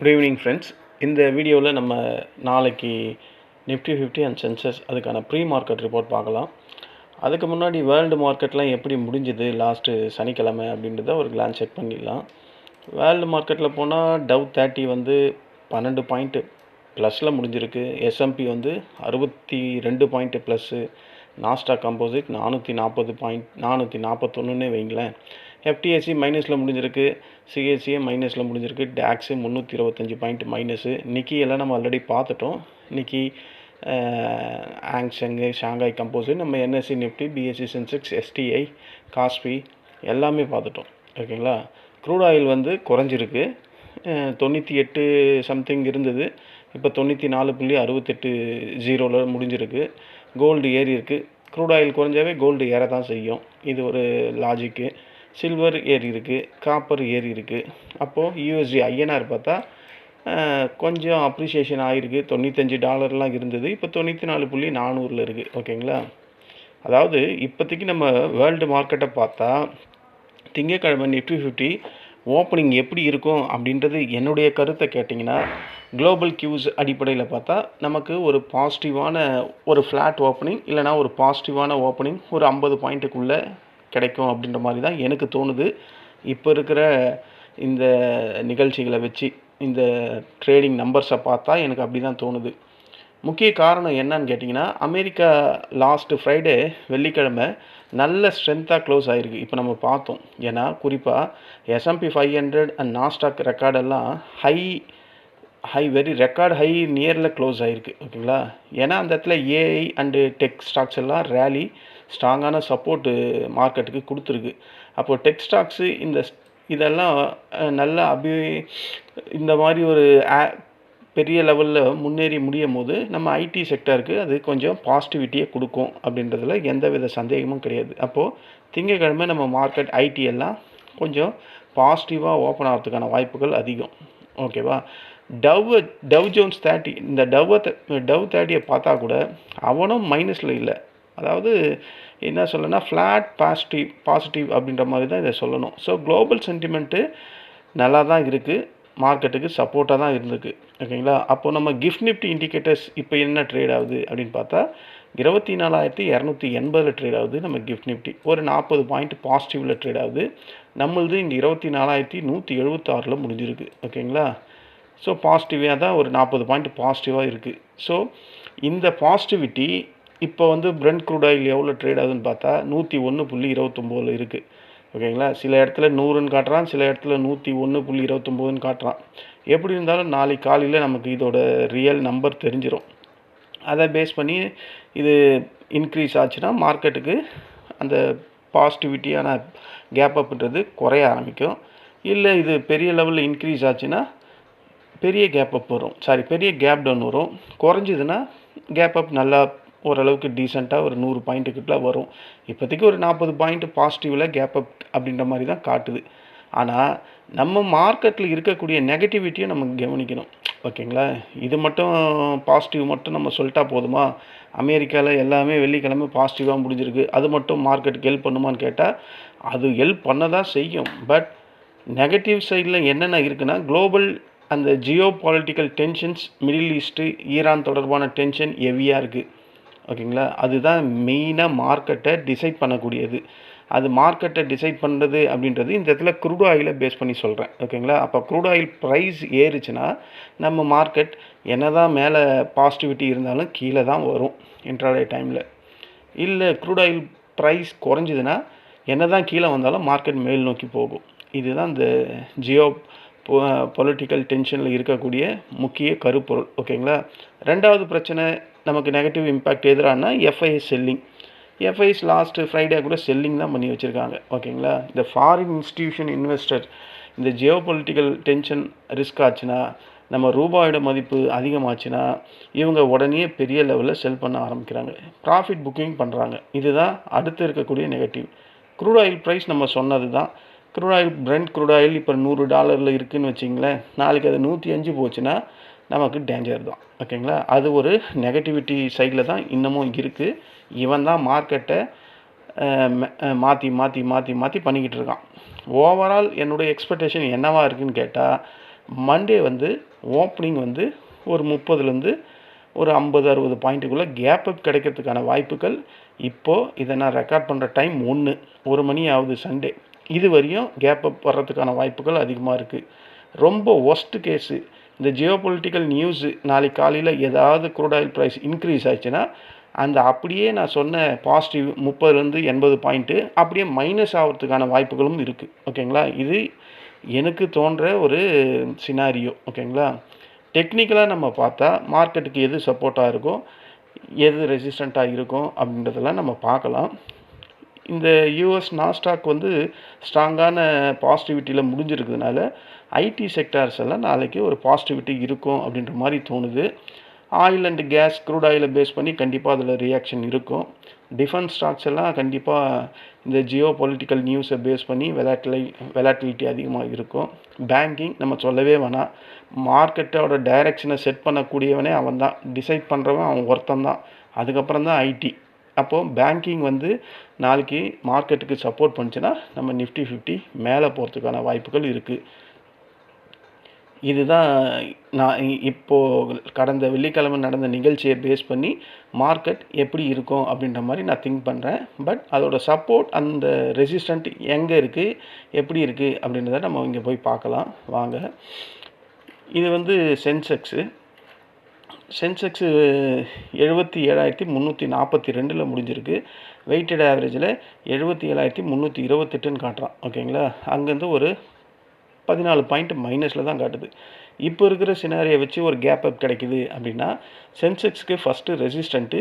Good evening friends. இந்த வீடியோவில் நம்ம நாளைக்கு நிஃப்டி 50 அண்ட் சென்சஸ் அதுக்கான ப்ரீ மார்க்கெட் ரிப்போர்ட் பார்க்கலாம். அதுக்கு முன்னாடி வேர்ல்டு மார்க்கெட்லாம் எப்படி முடிஞ்சுது லாஸ்ட்டு சனிக்கிழமை அப்படின்றத ஒரு கிளான்ஸ் செக் பண்ணிடலாம். வேர்ல்டு மார்க்கெட்டில் போனால் டவ் 30 வந்து 12 பாயிண்ட்டு ப்ளஸில் முடிஞ்சிருக்கு. எஸ்எம்பி வந்து 62 பாயிண்ட்டு ப்ளஸ்ஸு. நாஸ்டாக் கம்போசிட் 441 வைங்களேன். எஃப்டிஎஸ்சி மைனஸில் முடிஞ்சிருக்கு. சிஎஸ்சியே மைனஸில் முடிஞ்சிருக்கு. Tax 325 point minus. நிக்கி எல்லாம் நம்ம ஆல்ரெடி பார்த்துட்டோம். நிக்கி, ஆங்ஷங்கு, ஷாங்காய் கம்போசிட், நம்ம NSC Nifty, BSc Sensex, STI, காஸ்பி எல்லாமே பார்த்துட்டோம். ஓகேங்களா. க்ரூட் ஆயில் வந்து குறைஞ்சிருக்கு. 98 சம்திங் இருந்தது, இப்போ 94.68 முடிஞ்சிருக்கு. கோல்டு ஏறி இருக்குது. க்ரூட் ஆயில் குறைஞ்சாவே கோல்டு ஏற தான் செய்யும். இது ஒரு லாஜிக்கு. சில்வர் ஏறி இருக்குது, காப்பர் ஏறி இருக்குது. அப்போது யூஎஸ்டி ஐஎன்ஆர் பார்த்தா கொஞ்சம் அப்ரிஷியேஷன் ஆகிருக்கு. $95 இருந்தது, இப்போ 94.400 இருக்குது. ஓகேங்களா. அதாவது இப்போதைக்கு நம்ம வேர்ல்டு மார்க்கெட்டை பார்த்தா திங்கட்கிழமை நிஃப்டி 50 ஓப்பனிங் எப்படி இருக்கும் அப்படின்றது என்னுடைய கருத்தை கேட்டிங்கன்னா, குளோபல் கியூஸ் அடிப்படையில் பார்த்தா நமக்கு ஒரு பாசிட்டிவான ஒரு ஃப்ளாட் ஓப்பனிங் இல்லைனா ஒரு பாசிட்டிவான ஓப்பனிங் ஒரு 50 பாயிண்ட்டுக்குள்ளே கிடைக்கும் அப்படின்ற மாதிரி தான் எனக்கு தோணுது. இப்போ இருக்கிற இந்த நிகழ்ச்சிகளை வச்சு, இந்த ட்ரேடிங் நம்பர்ஸை பார்த்தா எனக்கு அப்படி தான் தோணுது. முக்கிய காரணம் என்னன்னு கேட்டிங்கன்னா, அமெரிக்கா லாஸ்ட்டு ஃப்ரைடே வெள்ளிக்கிழமை நல்ல ஸ்ட்ரென்த்தாக க்ளோஸ் ஆகிருக்கு. இப்போ நம்ம பார்த்தோம். ஏன்னா குறிப்பாக S&P 500 அண்ட் நாஸ்டாக் ரெக்கார்டெல்லாம் வெரி ரெக்கார்ட் ஹை நியரில் க்ளோஸ் ஆகிருக்கு. ஓகேங்களா. ஏன்னா அந்த இடத்துல ஏஐ அண்டு டெக் ஸ்டாக்ஸ் எல்லாம் ரேலி ஸ்ட்ராங்கான சப்போர்ட்டு மார்க்கெட்டுக்கு கொடுத்துருக்கு. அப்போது டெக் ஸ்டாக்ஸு இதெல்லாம் நல்லா இந்த மாதிரி ஒரு பெரிய லெவலில் முன்னேறி முடியும் போது நம்ம ஐடி செக்டருக்கு அது கொஞ்சம் பாசிட்டிவிட்டியை கொடுக்கும் அப்படின்றதுல எந்த வித சந்தேகமும் கிடையாது. அப்போது திங்கட்கிழமை நம்ம மார்க்கெட் ஐடி எல்லாம் கொஞ்சம் பாசிட்டிவாக ஓப்பன் ஆகிறதுக்கான வாய்ப்புகள் அதிகம். ஓகேவா. டவ் ஜோன்ஸ் 30, இந்த டவ் 30 பார்த்தா கூட அவனும் மைனஸில் இல்லை. அதாவது என்ன சொல்லணும்னா ஃப்ளாட் பாசிட்டிவ் அப்படின்ற மாதிரி தான் இதை சொல்லணும். ஸோ குளோபல் சென்டிமெண்ட்டு நல்லா தான் இருக்குது, மார்க்கெட்டுக்கு சப்போர்ட்டாக தான் இருந்துருக்கு. ஓகேங்களா. அப்போது நம்ம கிஃப்ட் நிஃப்டி இண்டிகேட்டர்ஸ் இப்போ என்ன ட்ரேட் ஆகுது அப்படின்னு பார்த்தா 24,280 ட்ரேட் ஆகுது. நம்ம கிஃப்ட் நிஃப்டி ஒரு 40 பாயிண்ட் பாசிட்டிவில் ட்ரேட் ஆகுது. நம்மளது இங்கே 24,176 முடிஞ்சிருக்கு. ஓகேங்களா. ஸோ பாசிட்டிவாக தான் ஒரு 40 பாயிண்ட் பாசிட்டிவாக இருக்குது. ஸோ இந்த பாசிட்டிவிட்டி இப்போ வந்து பிரெண்ட் க்ரூட் ஆயில் எவ்வளோ ட்ரேட் ஆகுதுன்னு பார்த்தா 101.29 இருக்குது. ஓகேங்களா. சில இடத்துல 100ன்னு காட்டுறான், சில இடத்துல 101.29ன்னு காட்டுறான். எப்படி இருந்தாலும் நாளைக்கு காலையில் நமக்கு இதோட ரியல் நம்பர் தெரிஞ்சிடும். அதை பேஸ் பண்ணி இது இன்க்ரீஸ் ஆச்சுன்னா மார்க்கெட்டுக்கு அந்த பாசிட்டிவிட்டியான கேப் அப்ன்றது குறைய ஆரம்பிக்கும். இல்லை இது பெரிய லெவலில் இன்க்ரீஸ் ஆச்சுன்னா பெரிய கேப் அப் வரும், பெரிய கேப் டவுன் வரும். குறைஞ்சிதுன்னா கேப் அப் நல்லா ஓரளவுக்கு டீசெண்டாக ஒரு 100 பாயிண்ட்டுக்கிட்ட வரும். இப்போதைக்கு ஒரு 40 பாயிண்ட் பாசிட்டிவில் கேப் அப் அப்படின்ற மாதிரி தான் காட்டுது. ஆனால் நம்ம மார்க்கெட்டில் இருக்கக்கூடிய நெகட்டிவிட்டியை நம்ம கவனிக்கணும். ஓகேங்களா. இது மட்டும் பாசிட்டிவ் மட்டும் நம்ம சொல்லிட்டா போதுமா? அமெரிக்காவில் எல்லாமே வெள்ளிக்கிழமை பாசிட்டிவாக முடிஞ்சிருக்கு, அது மட்டும் மார்க்கெட்டுக்கு ஹெல்ப் பண்ணுமான்னு கேட்டால் அது ஹெல்ப் பண்ண தான் செய்யும். பட் நெகட்டிவ் சைடில் என்னென்ன இருக்குன்னா, குளோபல் அந்த geopolitical tensions, middle east, Iran தொடர்பான டென்ஷன் ஹெவியாக இருக்குது. ஓகேங்களா. அதுதான் மெயினாக மார்க்கெட்டை டிசைட் பண்ணக்கூடியது. அது மார்க்கெட்டை டிசைட் பண்ணுறது அப்படின்றது இந்த இடத்துல க்ரூட் ஆயிலை பேஸ் பண்ணி சொல்கிறேன். ஓகேங்களா. அப்போ க்ரூட் ஆயில் ப்ரைஸ் ஏறுச்சுன்னா நம்ம மார்க்கெட் என்ன தான் மேலே பாசிட்டிவிட்டி இருந்தாலும் கீழே தான் வரும் இன்ட்ராடே டைமில். இல்லை க்ரூட் ஆயில் ப்ரைஸ் குறைஞ்சிதுன்னா என்ன தான் கீழே வந்தாலும் மார்க்கெட் மேல் நோக்கி போகும். இதுதான் இந்த ஜியோ பொலிட்டிக்கல் டென்ஷனில் இருக்கக்கூடிய முக்கிய கருப்பொருள். ஓகேங்களா. ரெண்டாவது பிரச்சனை நமக்கு நெகட்டிவ் இம்பேக்ட் எதிரானா FIs selling. FIs last Friday கூட செல்லிங் தான் பண்ணி வச்சுருக்காங்க. ஓகேங்களா. இந்த ஃபாரின் இன்ஸ்டிடியூஷன் இன்வெஸ்டர் இந்த ஜியோ பொலிட்டிக்கல் டென்ஷன் ரிஸ்க் ஆச்சுன்னா, நம்ம ரூபாயோட மதிப்பு அதிகமாச்சுன்னா இவங்க உடனே பெரிய லெவலில் செல் பண்ண ஆரம்பிக்கிறாங்க, ப்ராஃபிட் புக்கிங் பண்ணுறாங்க. இதுதான் அடுத்து இருக்கக்கூடிய நெகட்டிவ். க்ரூட் ஆயில் ப்ரைஸ் நம்ம சொன்னது தான். Crude oil brent crude oil இப்போ $100 இருக்குதுன்னு வச்சிங்களேன். நாளைக்கு அது 105 போச்சுன்னா நமக்கு டேஞ்சர் தான். ஓகேங்களா. அது ஒரு நெகட்டிவிட்டி சைடில் தான் இன்னமும் இருக்குது. இவன் தான் மார்க்கெட்டை மாற்றி பண்ணிக்கிட்டு இருக்கான். ஓவரால் என்னுடைய எக்ஸ்பெக்டேஷன் என்னவாக இருக்குதுன்னு கேட்டால், மண்டே வந்து ஓப்பனிங் வந்து ஒரு 30லேருந்து ஒரு 50-60 பாயிண்ட்டுக்குள்ளே கேப் அப் கிடைக்கிறதுக்கான வாய்ப்புகள் இப்போது இதை நான் ரெக்கார்ட் பண்ணுற டைம் 1 மணி ஆகுது சண்டே. இது வரையும் கேப் அப் வர்றதுக்கான வாய்ப்புகள் அதிகமாக இருக்குது. ரொம்ப ஒஸ்ட் கேஸு இந்த ஜியோபொலிட்டிக்கல் நியூஸு நாளைக்கு காலையில் ஏதாவது க்ரூட் ஆயில் ப்ரைஸ் இன்க்ரீஸ் ஆச்சுன்னா அந்த அப்படியே நான் சொன்ன பாசிட்டிவ் 30லேருந்து 80 பாயிண்ட்டு அப்படியே மைனஸ் ஆகிறதுக்கான வாய்ப்புகளும் இருக்குது. ஓகேங்களா, இது எனக்கு தோன்ற ஒரு சினாரியோ. ஓகேங்களா, டெக்னிக்கலாக நம்ம பார்த்தா மார்க்கெட்டுக்கு எது சப்போர்ட்டாக இருக்கும், எது ரெசிஸ்டண்ட்டாக இருக்கும் அப்படின்றதெல்லாம் நம்ம பார்க்கலாம். இந்த யூஎஸ் நாஸ்டாக் வந்து ஸ்ட்ராங்கான பாசிட்டிவிட்டியில் முடிஞ்சிருக்கிறதுனால ஐடி செக்டார்ஸ் எல்லாம் நாளைக்கு ஒரு பாசிட்டிவிட்டி இருக்கும் அப்படின்ற மாதிரி தோணுது. ஆயில் அண்ட் கேஸ் க்ரூட் ஆயிலை பேஸ் பண்ணி கண்டிப்பாக அதில் ரியாக்ஷன் இருக்கும். டிஃபென்ஸ் ஸ்டாக்ஸ் எல்லாம் கண்டிப்பாக இந்த ஜியோ பொலிட்டிக்கல் நியூஸை பேஸ் பண்ணி வெலாட்டிலிட்டி அதிகமாக இருக்கும். பேங்கிங் நம்ம சொல்லவே வேணாம், மார்க்கெட்டோட டைரெக்ஷனை செட் பண்ணக்கூடியவனே அவன் தான், டிசைட் பண்ணுறவன் அவன் ஒருத்தன் தான். அதுக்கப்புறம் தான் ஐடி. அப்போது பேங்கிங் வந்து நாளைக்கு மார்க்கெட்டுக்கு சப்போர்ட் பண்ணிச்சுன்னா நம்ம நிஃப்டி 50 மேலே போகிறதுக்கான வாய்ப்புகள் இருக்குது. இதுதான் நான் இப்போது கடந்த வெள்ளிக்கிழமை நடந்த நிகழ்ச்சியை பேஸ் பண்ணி மார்க்கெட் எப்படி இருக்கும் அப்படின்ற மாதிரி நான் திங்க் பண்ணுறேன். பட் அதோட சப்போர்ட் அந்த ரெசிஸ்டண்ட் எங்கே இருக்குது, எப்படி இருக்குது அப்படின்றத நம்ம இங்கே போய் பார்க்கலாம் வாங்க. இது வந்து சென்செக்ஸு 77,342 முடிஞ்சிருக்கு. வெயிட்டட் ஆவரேஜில் 77,328ன்னு காட்டுறான். ஓகேங்களா, அங்கேருந்து ஒரு 14 பாயிண்ட் மைனஸில் தான் காட்டுது. இப்போ இருக்கிற சினாரியை வச்சு ஒரு கேப் அப் கிடைக்குது அப்படின்னா சென்செக்ஸ்க்கு ஃபஸ்ட்டு ரெசிஸ்டண்ட்டு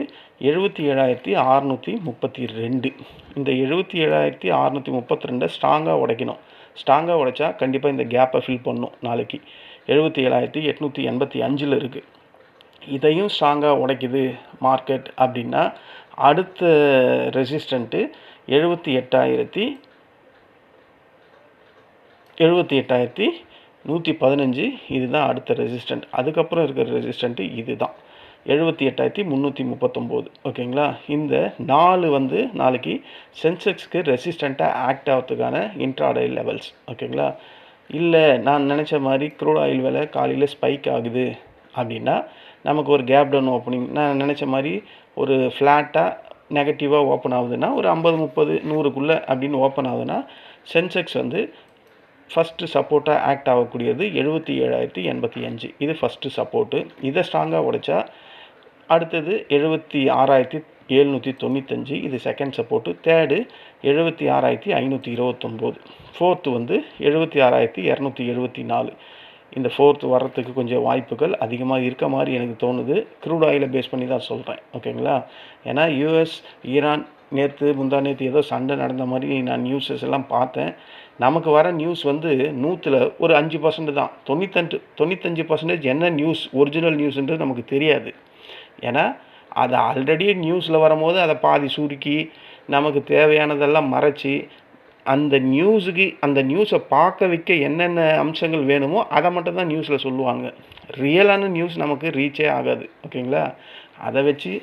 77,632. இந்த 77,632 ஸ்ட்ராங்காக உடைக்கணும். ஸ்ட்ராங்காக உடைச்சா கண்டிப்பாக இந்த கேப்பை ஃபில் பண்ணணும். நாளைக்கு 77,885 இருக்குது. இதையும் ஸ்ட்ராங்காக உடைக்குது மார்க்கெட் அப்படின்னா அடுத்த ரெசிஸ்டண்ட்டு 78,115. இதுதான் அடுத்த ரெசிஸ்டண்ட். அதுக்கப்புறம் இருக்கிற ரெசிஸ்டண்ட்டு இது தான் 78,339. ஓகேங்களா, இந்த 4 வந்து நாளைக்கு சென்செக்ஸ்க்கு ரெசிஸ்டண்ட்டாக ஆக்ட் ஆகிறதுக்கான இன்ட்ராடே லெவல்ஸ். ஓகேங்களா, இல்லை நான் நினச்ச மாதிரி க்ரூட் ஆயில் விலை காலையில் ஸ்பைக் ஆகுது அப்படின்னா நமக்கு ஒரு கேப் டவுன் ஓப்பனிங், நான் நினச்ச மாதிரி ஒரு ஃப்ளாட்டாக நெகட்டிவாக ஓப்பன் ஆகுதுன்னா ஒரு 50, 30, 100க்குள்ளே அப்படின்னு ஓப்பன் ஆகுதுன்னா சென்செக்ஸ் வந்து ஃபஸ்ட்டு சப்போர்ட்டாக ஆக்ட் ஆகக்கூடியது 77,085. இது ஃபஸ்ட்டு சப்போர்ட்டு. இதை ஸ்ட்ராங்காக உடைச்சா அடுத்தது 76,795. இது செகண்ட் சப்போர்ட்டு. தேர்டு 76,529. ஃபோர்த்து வந்து 76,274. இந்த ஃபோர்த்து வர்றதுக்கு கொஞ்சம் வாய்ப்புகள் அதிகமாக இருக்க மாதிரி எனக்கு தோணுது. க்ரூட் ஆயிலை பேஸ் பண்ணி தான் சொல்கிறேன். ஓகேங்களா, ஏன்னா யூஎஸ் ஈரான் முந்தா நேற்று ஏதோ சண்டை நடந்த மாதிரி நான் நியூஸஸ் எல்லாம் பார்த்தேன். நமக்கு வர நியூஸ் வந்து 100ல் ஒரு 5% தான். 95% என்ன நியூஸ் ஒரிஜினல் நியூஸ்ன்றது நமக்கு தெரியாது. ஏன்னா அதை ஆல்ரெடி நியூஸில் வரும்போது அதை பாதி சுருக்கி நமக்கு தேவையானதெல்லாம் மறைச்சி அந்த நியூஸை பார்க்க வைக்க என்னென்ன அம்சங்கள் வேணுமோ அதை மட்டும் தான் நியூஸில் சொல்லுவாங்க. ரியலான நியூஸ் நமக்கு ரீச்சே ஆகாது. ஓகேங்களா, அதை வச்சு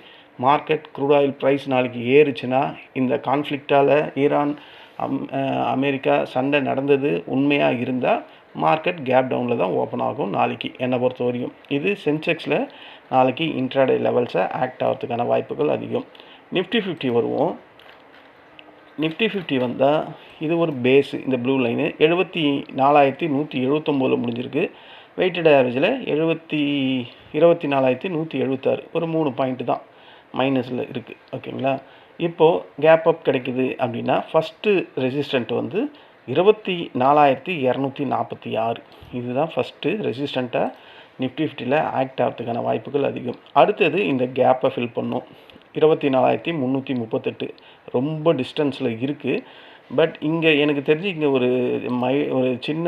மார்க்கெட் க்ரூட் ஆயில் ப்ரைஸ் நாளைக்கு ஏறுச்சுன்னா இந்த கான்ஃப்ளிக்டால் ஈரான் அமெரிக்கா சண்டை நடந்தது உண்மையாக இருந்தால் மார்க்கெட் கேப் டவுனில் தான் ஓப்பன் ஆகும் நாளைக்கு என்னை பொறுத்த வரையும். இது சென்செக்ஸில் நாளைக்கு இன்ட்ராடே லெவல்ஸை ஆக்ட் ஆகிறதுக்கான வாய்ப்புகள் அதிகம். நிஃப்டி 50 வருவோம். நிஃப்டி 50 வந்தால் இது ஒரு பேஸு. இந்த ப்ளூ லைனு 74,179 முடிஞ்சிருக்கு. வெயிட்டட் ஆவரேஜில் 24,176, ஒரு 3 பாயிண்ட்டு தான் மைனஸில் இருக்குது. ஓகேங்களா, இப்போது கேப் அப் கிடைக்குது அப்படின்னா ஃபஸ்ட்டு ரெசிஸ்டண்ட் வந்து 24,246. இதுதான் ஃபஸ்ட்டு ரெசிஸ்டண்ட்டாக நிஃப்டி 50ல் ஆக்ட் ஆகிறதுக்கான வாய்ப்புகள் அதிகம். அடுத்தது இந்த கேப்பை ஃபில் பண்ணும் 24,338. ரொம்ப டிஸ்டன்ஸில் இருக்குது. பட் இங்கே எனக்கு தெரிஞ்சு இங்கே ஒரு சின்ன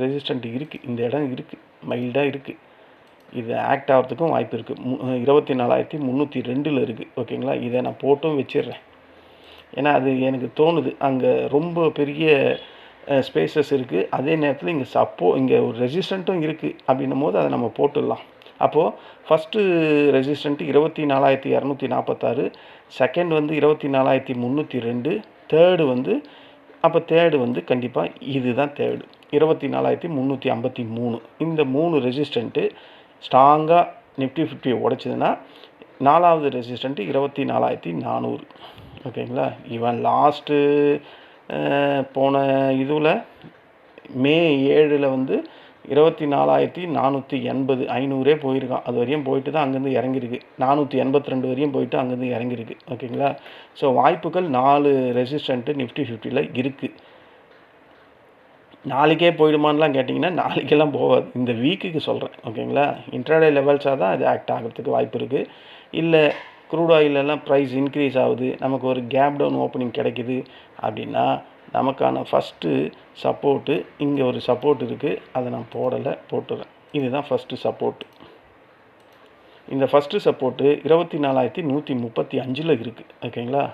ரெசிஸ்டண்ட் இருக்குது. இந்த இடம் இருக்குது, மைல்டாக இருக்குது. இது ஆக்ட் ஆகிறதுக்கும் வாய்ப்பு இருக்குது. 24,302 இருக்குது. ஓகேங்களா, இதை நான் போட்டும் வச்சிடுறேன். ஏன்னா அது எனக்கு தோணுது அங்கே ரொம்ப பெரிய ஸ்பேசஸ் இருக்குது. அதே நேரத்தில் இங்கே ஒரு ரெசிஸ்டண்ட்டும் இருக்குது அப்படின்னும் போது அதை நம்ம போட்டுடலாம். அப்போது ஃபஸ்ட்டு ரெசிஸ்டண்ட்டு 24,246, செகண்ட் வந்து 24,302, தேர்டு வந்து கண்டிப்பாக இதுதான் தேர்டு. 24,353. இந்த 3 ரெசிஸ்டண்ட்டு ஸ்ட்ராங்காக நிஃப்டி 50 உடைச்சதுன்னா 4வது ரெசிஸ்டண்ட்டு 24,400. ஓகேங்களா? இவன் லாஸ்ட்டு போன இதில் மே 7 வந்து 24,480 500 போயிருக்கான். அது வரையும் போயிட்டு தான் அங்கேருந்து இறங்கியிருக்கு. 482 வரையும் போயிட்டு அங்கேருந்து இறங்கியிருக்கு. ஓகேங்களா? ஸோ வாய்ப்புகள் 4 ரெசிஸ்டண்ட்டு நிஃப்டி 50ல் இருக்குது. நாளைக்கே போயிடுமான்லாம் கேட்டிங்கன்னா நாளைக்கெல்லாம் போகாது. இந்த வீக்குக்கு சொல்கிறேன். ஓகேங்களா? இன்ட்ராடே லெவல்ஸாக தான் அது ஆக்ட் ஆகிறதுக்கு வாய்ப்பு இருக்குது. இல்லை க்ரூட் ஆயிலெல்லாம் ப்ரைஸ் இன்க்ரீஸ் ஆகுது, நமக்கு ஒரு கேப் டவுன் ஓப்பனிங் கிடைக்குது அப்படின்னா நமக்கான ஃபஸ்ட்டு சப்போர்ட்டு இங்கே ஒரு சப்போர்ட் இருக்குது. அதை நான் போட்டுறேன். இதுதான் ஃபஸ்ட்டு சப்போர்ட். இந்த ஃபஸ்ட்டு சப்போர்ட்டு 24,135 இருக்குது. ஓகேங்களா?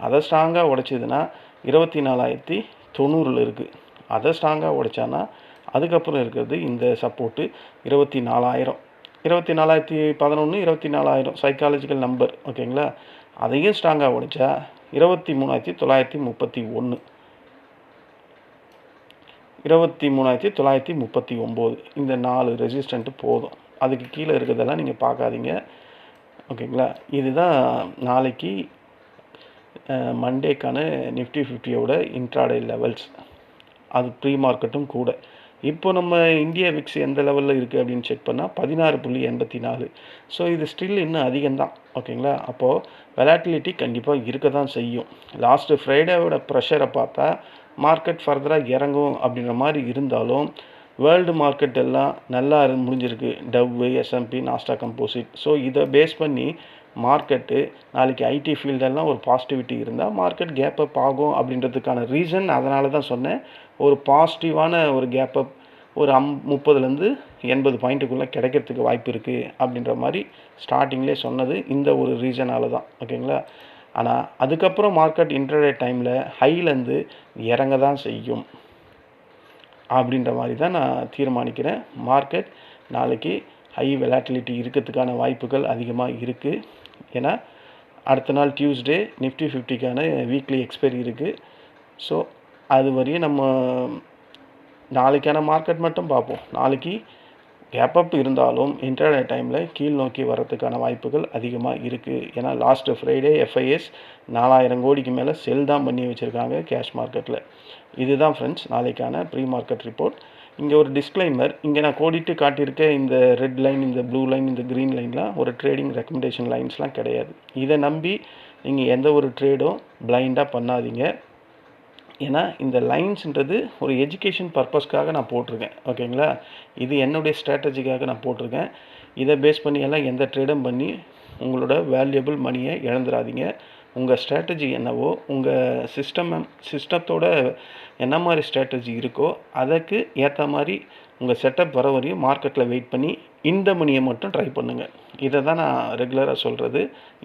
அதை ஸ்ட்ராங்காக உடைச்சிதுன்னா 24,090 இருக்குது. அதை ஸ்ட்ராங்காக உடைச்சானா அதுக்கப்புறம் இருக்கிறது இந்த சப்போர்ட்டு 24,000 24,011 24,000 சைக்காலஜிக்கல் நம்பர். ஓகேங்களா? அதையும் ஸ்ட்ராங்காக உடைச்சா 23,931 23,939. இந்த 4 ரெசிஸ்டண்ட்டு போதும். அதுக்கு கீழே இருக்கிறதெல்லாம் நீங்கள் பார்க்காதீங்க. ஓகேங்களா? இதுதான் நாளைக்கு மண்டேக்கான நிஃப்டி 50யோட இன்ட்ராடே லெவல்ஸ். அது ப்ரீ மார்க்கெட்டும் கூட. இப்போ நம்ம இந்தியா விக்ஸ் எந்த லெவலில் இருக்குது அப்படின்னு செக் பண்ணால் 16.84. ஸோ இது ஸ்டில் இன்னும் அதிகம்தான். ஓகேங்களா? அப்போது வெலாட்டிலிட்டி கண்டிப்பாக இருக்க தான் செய்யும். லாஸ்ட்டு ஃப்ரைடேவோட ப்ரெஷரை பார்த்தா மார்க்கெட் ஃபர்தராக இறங்கும் அப்படின்ற மாதிரி இருந்தாலும் வேர்ல்டு மார்க்கெட் எல்லாம் நல்லா முடிஞ்சிருக்கு. Tau, S&P, Nasdaq composite. So இதை பேஸ் பண்ணி மார்க்கெட்டு நாளைக்கு ஐடி ஃபீல்டெல்லாம் ஒரு பாசிட்டிவிட்டி இருந்தால் மார்க்கெட் கேப் அப் ஆகும் அப்படின்றதுக்கான ரீசன் அதனால தான் சொன்னேன். ஒரு பாசிட்டிவான ஒரு கேப் அப் ஒரு 30லேருந்து 80 பாயிண்ட்டுக்குள்ளே கிடைக்கிறதுக்கு வாய்ப்பு இருக்குது அப்படின்ற மாதிரி ஸ்டார்டிங்லேயே சொன்னது இந்த ஒரு ரீசனால தான். ஓகேங்களா? ஆனால் அதுக்கப்புறம் மார்க்கெட் இன்ட்ராடே டைமில் ஹைலேருந்து இறங்க தான் செய்யும் அப்படின்ற மாதிரி தான் நான் தீர்மானிக்கிறேன். மார்க்கெட் நாளைக்கு ஹை வெலாட்டிலிட்டி இருக்கிறதுக்கான வாய்ப்புகள் அதிகமாக இருக்குது. ஏன்னா அடுத்த நாள் டியூஸ்டே நிஃப்டி 50க்கான வீக்லி எக்ஸ்பைரி இருக்குது. ஸோ அது வரையும் நம்ம நாளைக்கான மார்க்கெட் மட்டும் பார்ப்போம். நாளைக்கு கேப் அப் இருந்தாலும் இன்ட்ராடே டைமில் கீழ் நோக்கி வரதுக்கான வாய்ப்புகள் அதிகமாக இருக்குது. ஏன்னா லாஸ்ட்டு ஃப்ரைடே FIS 4,000 கோடிக்கு மேலே செல் தான் பண்ணி வச்சுருக்காங்க கேஷ் மார்க்கெட்டில். இதுதான் ஃப்ரெண்ட்ஸ் நாளைக்கான ப்ரீ மார்க்கெட் ரிப்போர்ட். இங்கே ஒரு டிஸ்க்ளைமர். இங்கே நான் கோடிட்டு காட்டியிருக்க இந்த ரெட் லைன், இந்த ப்ளூ லைன், இந்த க்ரீன் லைன்லாம் ஒரு ட்ரேடிங் ரெக்கமெண்டேஷன் லைன்ஸ்லாம் கிடையாது. இதை நம்பி நீங்கள் எந்த ஒரு ட்ரேடும் பிளைண்டாக பண்ணாதீங்க. ஏன்னா இந்த லைன்ஸ்ன்றது ஒரு எஜுகேஷன் பர்பஸ்க்காக நான் போட்டிருக்கேன். ஓகேங்களா? இது என்னுடைய ஸ்ட்ராட்டஜிக்காக நான் போட்டிருக்கேன். இதை பேஸ் பண்ணி எல்லாம் எந்த ட்ரேடும் பண்ணி உங்களோட வேல்யூபிள் மணியை இழந்துடாதீங்க. உங்கள் ஸ்ட்ராட்டஜி என்னவோ, உங்கள் சிஸ்டத்தோட என்ன மாதிரி ஸ்ட்ராட்டஜி இருக்கோ அதுக்கு ஏற்ற மாதிரி உங்கள் செட்டப் வர வரையும் மார்க்கெட்டில் வெயிட் பண்ணி இந்த மணியை மட்டும் ட்ரை பண்ணுங்கள். இதை தான் நான் ரெகுலராக சொல்கிறது.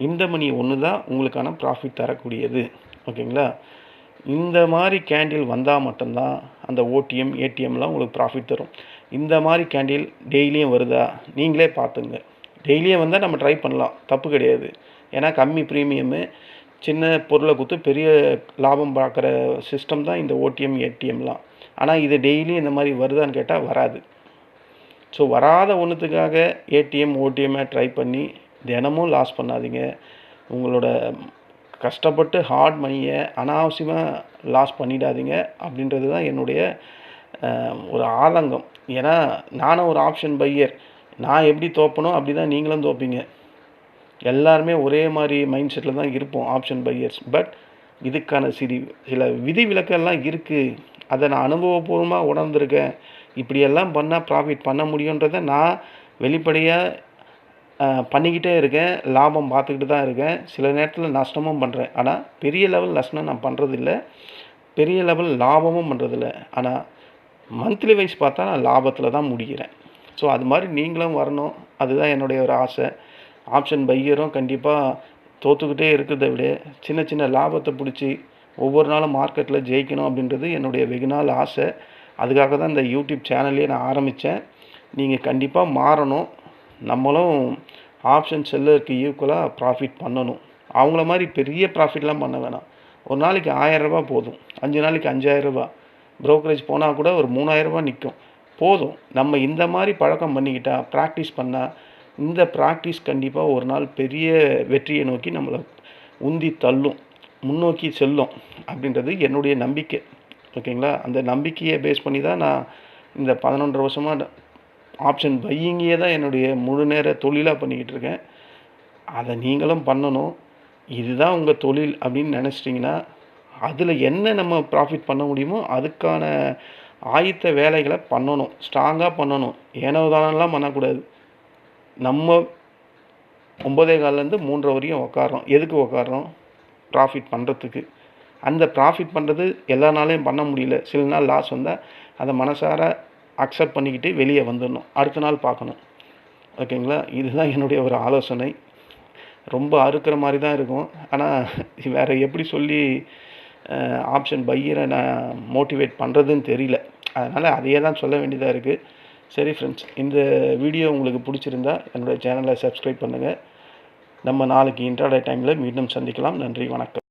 இந்த மணி ஒன்று தான் உங்களுக்கான ப்ராஃபிட் தரக்கூடியது. ஓகேங்களா? இந்த மாதிரி கேண்டில் வந்தால் மட்டும்தான் அந்த OTM, ATMலாம் உங்களுக்கு ப்ராஃபிட் தரும். இந்த மாதிரி கேண்டில் டெய்லியும் வருதா நீங்களே பார்த்துங்க. டெய்லியும் வந்தால் நம்ம ட்ரை பண்ணலாம், தப்பு கிடையாது. ஏன்னா கம்மி ப்ரீமியமு, சின்ன பொருளை கொடுத்து பெரிய லாபம் பார்க்குற சிஸ்டம் தான் இந்த OTM, ATMலாம். ஆனால் இது டெய்லியும் இந்த மாதிரி வருதான்னு கேட்டால் வராது. ஸோ வராத ஒன்றுத்துக்காக ATM, OTMஐ ட்ரை பண்ணி தினமும் லாஸ் பண்ணாதீங்க. உங்களோட கஷ்டப்பட்டு ஹார்ட் மணியை அனாவசியமாக லாஸ் பண்ணிடாதீங்க அப்படின்றது தான் என்னுடைய ஒரு ஆதங்கம். ஏன்னா நானும் ஒரு ஆப்ஷன் பையர். நான் எப்படி தோப்பனோ அப்படி தான் நீங்களும் தோப்பீங்க. எல்லாருமே ஒரே மாதிரி மைண்ட் செட்டில் தான் இருப்போம் ஆப்ஷன் பையர்ஸ். பட் இதுக்கான சில விதிவிலக்கெல்லாம் இருக்குது. அதை நான் அனுபவபூர்வமாக உணர்ந்திருக்கேன். இப்படியெல்லாம் பண்ணால் ப்ராஃபிட் பண்ண முடியுன்றதை நான் வெளிப்படையாக பண்ணிக்கிட்டே இருக்கேன். லாபம் பார்த்துக்கிட்டு தான் இருக்கேன். சில நேரத்தில் நஷ்டமும் பண்ணுறேன். ஆனால் பெரிய லெவல் நஷ்டம் நான் பண்ணுறதில்ல, பெரிய லெவல் லாபமும் பண்ணுறதில்ல. ஆனால் மந்த்லி வைஸ் பார்த்தா நான் லாபத்தில் தான் முடிக்கிறேன். ஸோ அது மாதிரி நீங்களும் வரணும், அதுதான் என்னுடைய ஒரு ஆசை. ஆப்ஷன் பையரும் கண்டிப்பாக தோற்றுக்கிட்டே இருக்கிறத விட சின்ன சின்ன லாபத்தை பிடிச்சி ஒவ்வொரு நாளும் மார்க்கெட்டில் ஜெயிக்கணும் அப்படின்றது என்னுடைய வெகு நாள் ஆசை. அதுக்காக தான் இந்த யூடியூப் சேனல்லையே நான் ஆரம்பித்தேன். நீங்கள் கண்டிப்பாக மாறணும். நம்மளும் ஆப்ஷன் செல்லருக்கு ஈக்குவலாக ப்ராஃபிட் பண்ணணும். அவங்கள மாதிரி பெரிய ப்ராஃபிட்லாம் பண்ண வேணாம். ஒரு நாளைக்கு 1000 ரூபா போதும், 5 நாளைக்கு 5000 ரூபா. ப்ரோக்கரேஜ் போனால் கூட ஒரு 3000 ரூபாய் நிற்கும். போதும். நம்ம இந்த மாதிரி பழக்கம் பண்ணிக்கிட்டா, ப்ராக்டிஸ் பண்ணால், இந்த ப்ராக்டிஸ் கண்டிப்பாக ஒரு நாள் பெரிய வெற்றியை நோக்கி நம்மளை உந்தி தள்ளும், முன்னோக்கி செல்லும் அப்படின்றது என்னுடைய நம்பிக்கை. ஓகேங்களா? அந்த நம்பிக்கையை பேஸ் பண்ணி தான் நான் இந்த 11 வருஷமாக ஆப்ஷன் பையிங்கே தான் என்னுடைய முழு நேர தொழிலாக பண்ணிக்கிட்டு இருக்கேன். அதை நீங்களும் பண்ணணும். இதுதான் உங்கள் தொழில் அப்படின்னு நினச்சிட்டிங்கன்னா, அதில் என்ன நம்ம ப்ராஃபிட் பண்ண முடியுமோ அதுக்கான ஆயத்த வேலைகளை பண்ணணும். ஸ்ட்ராங்காக பண்ணணும். ஏனோ தானோலாம் பண்ணக்கூடாது. நம்ம 9:15லேருந்து 3:30 வரையும் உட்கார்றோம். எதுக்கு உட்கார்றோம்? ப்ராஃபிட் பண்ணுறதுக்கு. அந்த ப்ராஃபிட் பண்ணுறது எல்லா நாளையும் பண்ண முடியல. சில நாள் லாஸ் வந்தால் அதை மனசார அக்செப்ட் பண்ணிக்கிட்டு வெளியே வந்துடணும். அடுத்த நாள் பார்க்கணும். ஓகேங்களா? இதுதான் என்னுடைய ஒரு ஆலோசனை. ரொம்ப அறுக்கிற மாதிரி தான் இருக்கும். ஆனால் வேறு எப்படி சொல்லி ஆப்ஷன் பையரை நான் மோட்டிவேட் பண்ணுறதுன்னு தெரியல. அதனால் அதையே தான் சொல்ல வேண்டியதாக இருக்குது. சரி ஃப்ரெண்ட்ஸ், இந்த வீடியோ உங்களுக்கு பிடிச்சிருந்தா என்னுடைய சேனலை சப்ஸ்கிரைப் பண்ணுங்கள். நம்ம நாளைக்கு இன்ட்ராடே டைமில் மீண்டும் சந்திக்கலாம். நன்றி, வணக்கம்.